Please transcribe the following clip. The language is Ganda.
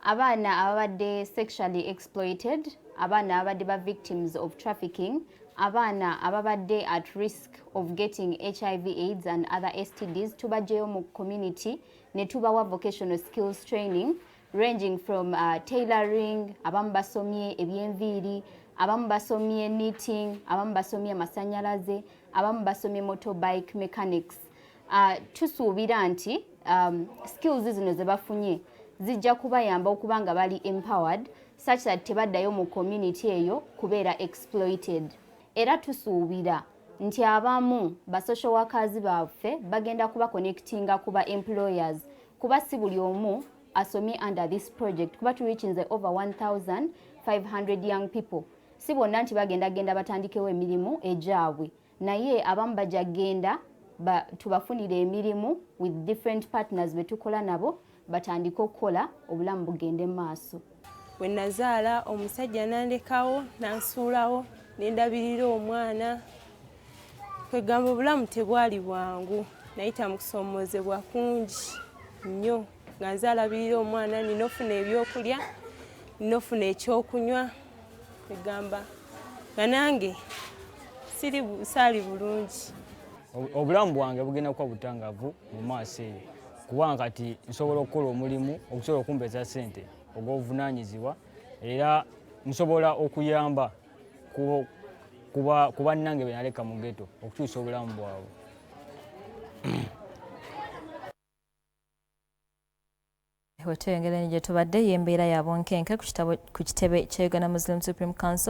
Abaana ababadde sexually exploited, abaana ababadde ba victims of trafficking, abaana ababadde at risk of getting HIV/AIDS and other STDs tubajjeyo mu community ne tubawa vocational skills training ranging from tailoring, abamu basomye ebyenviiri, abamu basomye knitting, abamu basomye masanyalaze, abamu basomye motorbike mechanics. Tusuubira nti skills zino ze bafunye zijja kubayamba okuba nga bali empowered such that tebaddayo mu community eyo kubeera exploited. Era tusuubira nti abamu ba social workers baffe bagenda kuba connectinga kuba employers kuba si buli omu asomye under this project kuba tureachinze over 1,500 young people. Si bonna nti bagenda batandikewo emirimu ejaabwe naye abamu bajja genda tubafunire emirimu with different partners betukola nabo batandika okukola obulamu bugende maaso. Bwe nazaala omusajja nandekawo nansuulawo nendabirira omwana kwegamba obulamu tebwali bwangu nayita mu kusoomozebwa kungi nnyo nga nzaalabirira omwana nina ofuna ebyokulya nina ofuna ekyokunywa kwegamba nga nange saali bulungi. Obulamu bwange bugenda kuba butangavu mu maaso eyo kubanga kati nsobola okukola omulimu okusobola okumpeesa ssente ogw'obuvunaanyizibwa era nsobola okuyamba ku bannange be naleka mu ghetto okukyusa obulamu bwabwe. Wetweyongera gye tubadde y'embeera ya bwonkenke ku kitebe kya Uganda Muslim Supreme Council